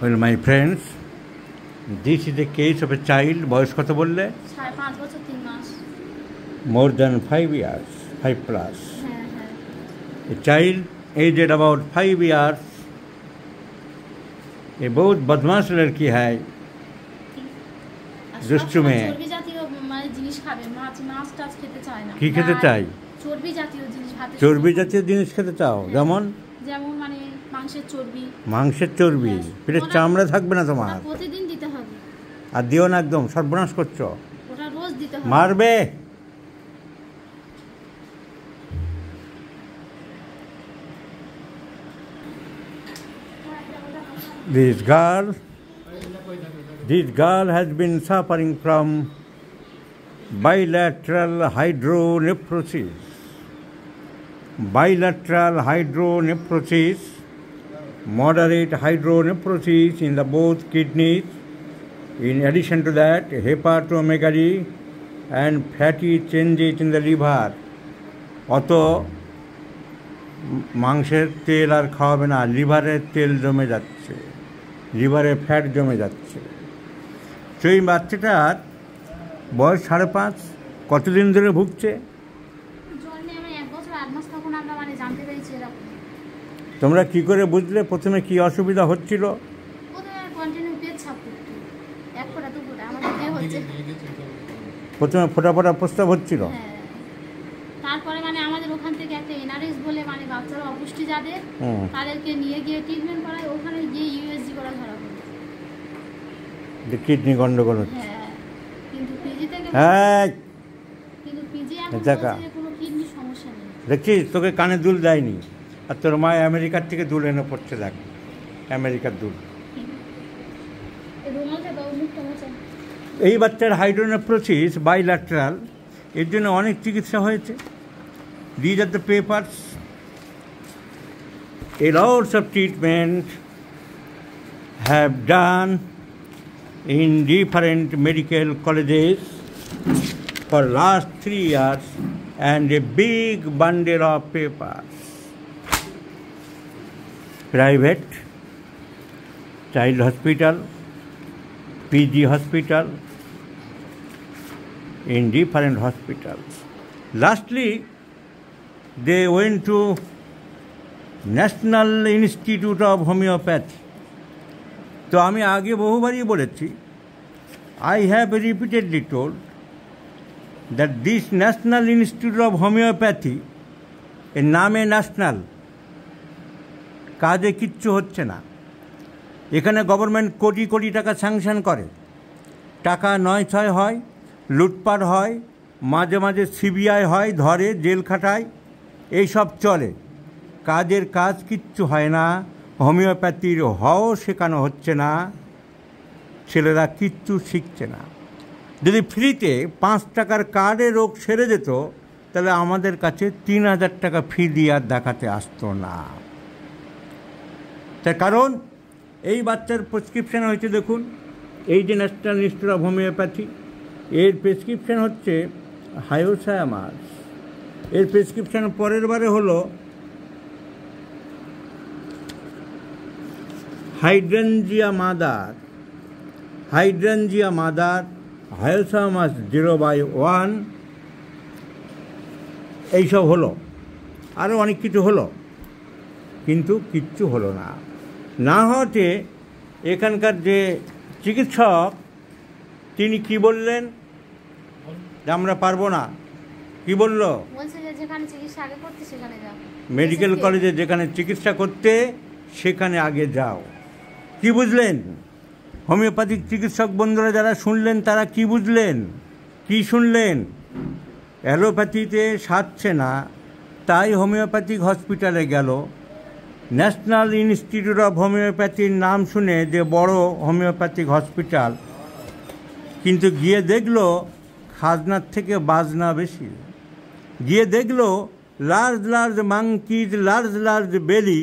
Well, my friends, this is the case of a child, বয়স কত বললে? 5 বছর 3 মাস। More than 5 years, 5 plus. A child aged about 5 years. ये बहुत बदमाश लड़की है, दुष्ट में। চর্বি জাতীয় মানে জিনিস খাবে, মাছ টাছ খেতে চায় না। কি খেতে চাই? চর্বি জাতীয় জিনিস ভাতে। চর্বি জাতীয় জিনিস খেতে চাও? যেমন মানে মাংসের চর্বি। মাংসের চর্বি, পেটের চামড়া থাকবে না তোমার। প্রতিদিন দিতে হবে। আর দিও না, একদম সর্বনাশ করছো। ওটা রোজ দিতে হবে। মারবে। This girl has been suffering from bilateral hydronephrosis. Bilateral hydronephrosis, moderate hydronephrosis in the both kidneys. In addition to that, hepatomegaly and fatty changes in the liver. অতো মাংসের তেল আর খাওয়াবে না, লিভারের তেল জমে যাচ্ছে, লিভারে ফ্যাট জমে যাচ্ছে। সেই বাচ্চাটার বয়স 5.5, কতদিন ধরে ভুগছে? তোমরা কি করে বুঝলে প্রথমে কি অসুবিধা হচ্ছিল? প্রথমে ফোটা ফোটা প্রস্তাব হচ্ছিল। তারপরে মানে আমাদের ওখান থেকে একটা এনআরএস বলে মানে বাচ্চারা অপুষ্টি যাদের তাদেরকে নিয়ে গিয়ে ট্রিটমেন্ট করায়, ওখানে গিয়ে ইউএসজি করা ধরা পড়ে। কিডনি গন্ডগোল হচ্ছে। কিন্তু পিজিতে কিন্তু পিজি এখন কোনো কিডনি সমস্যা নেই। দেখছিস, তোকে কানে দুল দেয়নি, আর তোর মা আমেরিকার থেকে দুল এনে পড়ছে। দেখ, আমেরিকার দুল। এই বাচ্চার হাইড্রোনেফ্রোসিস বাইল্যাটারাল, এর জন্য অনেক চিকিৎসা হয়েছে। These are the papers. A lots of treatment have done in different medical colleges for last 3 years, and a big bundle of papers. Private, child hospital, PG hospital, in different hospitals. Lastly, they went to National Institute of Homeopathy. তো আমি আগে বহুবারই বলেছি, I have repeatedly told that this National Institute of Homeopathy, এর নামে national, কাজে কিচ্ছু হচ্ছে না। এখানে গভর্নমেন্ট কোটি কোটি টাকা স্যাংশন করে, টাকা নয় ছয় হয়, লুটপাট হয়, মাঝে মাঝে সিবিআই হয়, ধরে জেল খাটায়, এইসব চলে। কাজের কাজ কিচ্ছু হয় না। হোমিওপ্যাথির হও শেখানো হচ্ছে না, ছেলেরা কিচ্ছু শিখছে না। যদি ফ্রিতে 5 টাকার কার্ডে রোগ সেরে যেত, তাহলে আমাদের কাছে 3000 টাকা ফি দিয়ে আর দেখাতে আসতো না। তার কারণ এই বাচ্চার প্রেসক্রিপশান হয়েছে, দেখুন, এই যে ন্যাশনাল ইনস্টিটিউট অফ হোমিওপ্যাথি, এর প্রেসক্রিপশান হচ্ছে হায়োসায়ামাস। এর প্রেসক্রিপশান পরের বারে হলো হাইড্রেনজিয়া মাদার, হায়োসায়ামাস 0/1, এইসব হলো। আরও অনেক কিছু হলো, কিন্তু কিচ্ছু হলো না। না হতে এখানকার যে চিকিৎসক, তিনি কি বললেন? আমরা পারবো না। কি বললো? মেডিকেল কলেজে যেখানে চিকিৎসা করতে, সেখানে আগে যাও। কি বুঝলেন? হোমিওপ্যাথিক চিকিৎসক বন্ধুরা যারা শুনলেন, তারা কি বুঝলেন? কি শুনলেন? অ্যালোপ্যাথিতে সারছে না, তাই হোমিওপ্যাথিক হসপিটালে গেল। ন্যাশনাল ইনস্টিটিউট অফ হোমিওপ্যাথির নাম শুনে যে বড় হোমিওপ্যাথিক হসপিটাল, কিন্তু গিয়ে দেখলো খাজনার থেকে বাজনা বেশি। গিয়ে দেখলো লার্জ লার্জ মাংকিজ, লার্জ বেলি,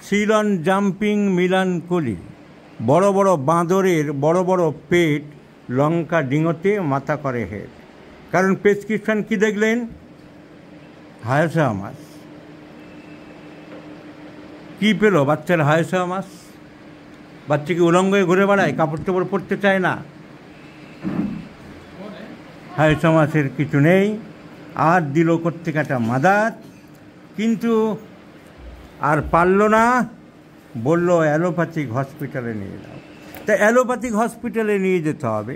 সিলন জাম্পিং মিলানকোলি, বড় বড় বাঁদরের বড় বড় পেট, লঙ্কা ডিঙোতে মাথা করে হেড। কারণ প্রেসক্রিপশন কি দেখলেন? হায়োসায়ামাস। কি পেল বাচ্চার? হায়োসায়ামাস। বাচ্চাকে উলঙ্গ হয়ে ঘুরে বেড়ায়, কাপড় চোপড় পরতে চায় না। হায় সমাজের কিছু নেই, আর দিল কোত্থেকে একটা মাদার, কিন্তু আর পারল না, বলল অ্যালোপ্যাথিক হসপিটালে নিয়ে যাও। তা অ্যালোপ্যাথিক হসপিটালে নিয়ে যেতে হবে।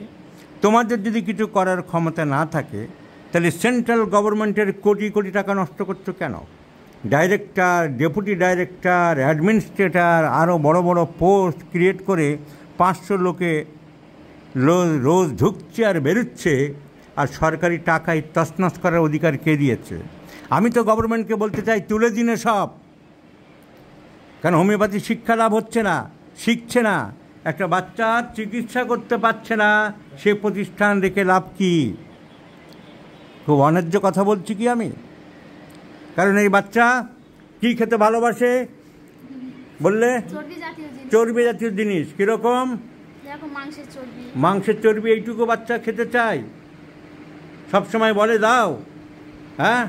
তোমাদের যদি কিছু করার ক্ষমতা না থাকে, তাহলে সেন্ট্রাল গভর্নমেন্টের কোটি কোটি টাকা নষ্ট করছো কেন? ডাইরেক্টর, ডেপুটি ডাইরেক্টর, অ্যাডমিনিস্ট্রেটর, আরও বড় বড় পোস্ট ক্রিয়েট করে 500 লোকে রোজ ঢুকছে আর বেরোচ্ছে, আর সরকারি টাকায় তছনছ করার অধিকার কে দিয়েছে? আমি তো গভর্নমেন্টকে বলতে চাই, তুলে দিনে সব। কারণ হোমিওপ্যাথি শিক্ষা লাভ হচ্ছে না, শিখছে না। একটা বাচ্চার চিকিৎসা করতে পারছে না, সে প্রতিষ্ঠান রেখে লাভ কি? খুব অন্যায্য কথা বলছি কি আমি? কারণ এই বাচ্চা কি খেতে ভালোবাসে বললে? চর্বি জাতীয় জিনিস। কীরকম? মাংসের চর্বি। এইটুকু বাচ্চা খেতে চায়, সবসময় বলে দাও, হ্যাঁ,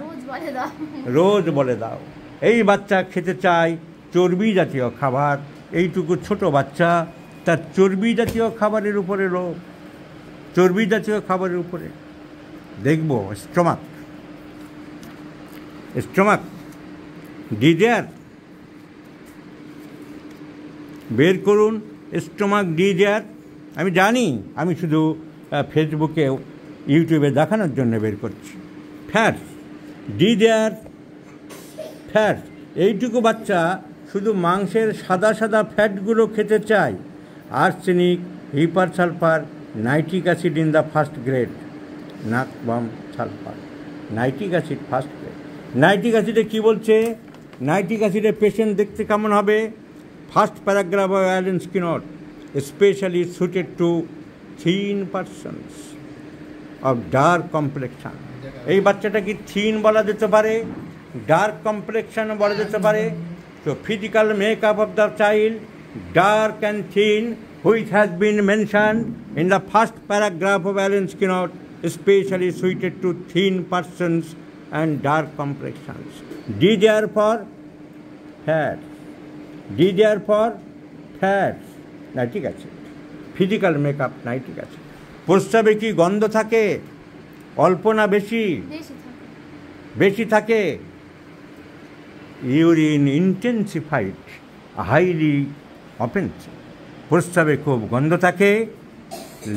রোজ বলে দাও। এই বাচ্চা খেতে চায় চর্বি জাতীয় খাবার। এইটুকু ছোট বাচ্চা, তার চর্বি জাতীয় খাবারের উপরে লোভ, চর্বি জাতীয় খাবারের উপরে। দেখব স্টমাক, স্টমাক ডিজার বের করুন, স্টমাক ডিজার। আমি জানি, আমি শুধু ফেসবুকে ইউটিউবে দেখানোর জন্য বের করছি। Fats desire, fats. এইটুকু বাচ্চা শুধু মাংসের সাদা সাদা ফ্যাটগুলো খেতে চায়। Arsenic, hepar sulphur, nitric acid in the first grade, নাকবাম sulphur, nitric acid first grade. Nitric অ্যাসিডে কী বলছে? নাইট্রিক অ্যাসিডের পেশেন্ট দেখতে কেমন হবে? First paragraph of Allen Skinner, specially suited to thin persons of dark complexion. এই বাচ্চাটা কি থিন বলা যেতে পারে, ডার্ক কমপ্লেকশন বলা যেতে পারে? তো physical makeup of the child, dark and thin, which has been mentioned in the first paragraph of Alan Skinner, especially suited to thin persons and dark complexions. D there for fats. D there for fats. Nitric acid, physical makeup nitric acid. প্রস্রাবে কি গন্ধ থাকে? অল্প না বেশি? বেশি থাকে। Urine intensified, highly offensive. প্রস্রাবে খুব গন্ধ থাকে।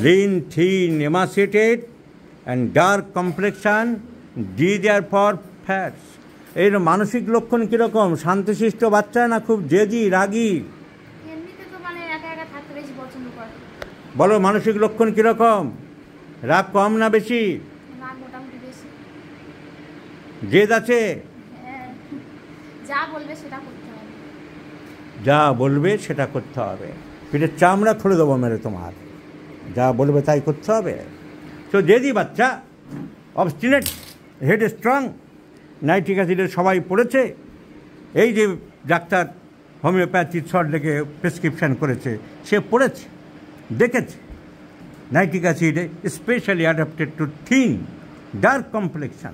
Lean, thin, emaciated and dark complexion, D there for fats. এর মানসিক লক্ষণ কীরকম? শান্তশিষ্ট বাচ্চা না খুব জেদি, রাগী? বলো, মানসিক লক্ষণ কীরকম? রাগ কম না বেশি? জেদ আছে? যা বলবে সেটা করতে হবে, যা বলবে সেটা করতে হবে। পিঠের চামড়া খুলে দেবো মেরে তোমার, যা বলবে তাই করতে হবে। তো জেদি বাচ্চা, অবস্টিনেট, হেড স্ট্রং। নাইট্রিক অ্যাসিডের সবাই পড়েছে। এই যে ডাক্তার হোমিওপ্যাথির শর্ট লেগে প্রেসক্রিপশান করেছে, সে পড়েছে, দেখেছে। Nitric acid specially adapted to thin dark complexion,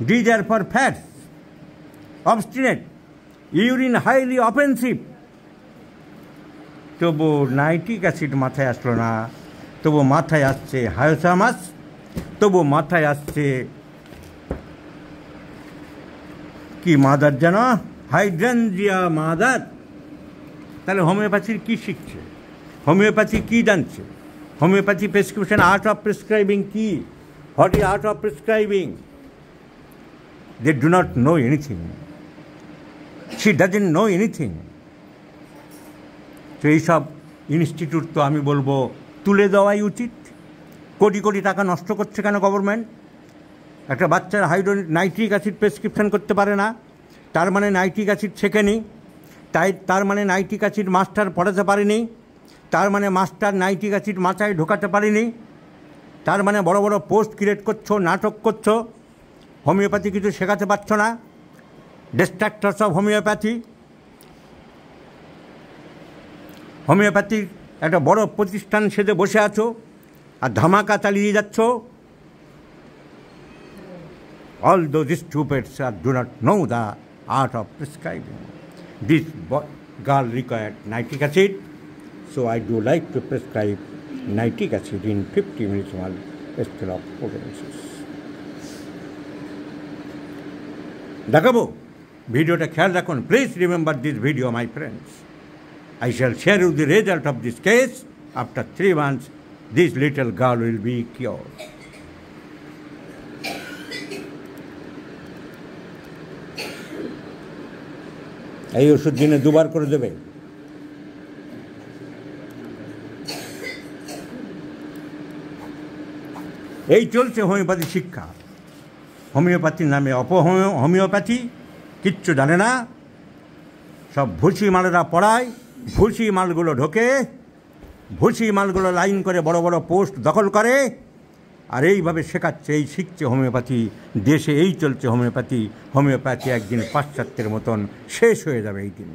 D there for fats, obstinate, urine highly offensive. তবু নাইট্রিক অ্যাসিড মাথায় আসলো না, তবু মাথায় আসছে হায়োসামাস, তবু মাথায় আসছে কি মাদার যেন, হাইড্রেনজিয়া মাদার। তাহলে হোমিওপ্যাথির কী শিখছে? হোমিওপ্যাথি কী জানছে? Homeopathy prescription, art of prescribing কি? What is art of prescribing? They do not know anything. She doesn't know anything. তো এইসব ইনস্টিটিউট তো আমি বলবো তুলে দেওয়াই উচিত। কোটি কোটি টাকা নষ্ট করছে কেন গভর্নমেন্ট? একটা বাচ্চার নাইট্রিক অ্যাসিড প্রেসক্রিপশন করতে পারে না, তার মানে নাইট্রিক অ্যাসিড শেখেনি, তার মানে নাইট্রিক অ্যাসিড মাস্টার পড়াতে পারেনি, তার মানে মাস্টার নাইট্রিক অ্যাসিড মাথায় ঢোকাতে পারেনি, তার মানে বড় বড় পোস্ট ক্রিয়েট করছো, নাটক করছো, হোমিওপ্যাথি কিছু শেখাতে পারছো না। ডিস্ট্রাক্টরস অফ হোমিওপ্যাথি। হোমিওপ্যাথির একটা বড় প্রতিষ্ঠান সেজে বসে আছো আর ধামাকা চালিয়ে যাচ্ছ। All those stupids do not know the art of prescribing. girl required nitric acid, so I do like to prescribe nitric acid in 50 millimole scale of potencies. দেখাবো ভিডিওটা খেয়াল রাখুন. Please remember this video my friends. I shall share you the result of this case. After 3 months, this little girl will be cured. এই ওষুধ দিনে 2 বার করে দেবে. এই চলছে হোমিওপ্যাথি শিক্ষা. হোমিওপ্যাথির নামে হোমিওপ্যাথি কিচ্ছু জানে না. সব ভুসি মালেরা পড়ায়, ভুসি মালগুলো ঢোকে, ভুসি মালগুলো লাইন করে বড় বড় পোস্ট দখল করে, আর এইভাবে শেখাচ্ছে, এই শিখছে হোমিওপ্যাথি. দেশে এই চলছে হোমিওপ্যাথি. হোমিওপ্যাথি একদিন পাশ্চাত্যের মতন শেষ হয়ে যাবে এই দিন.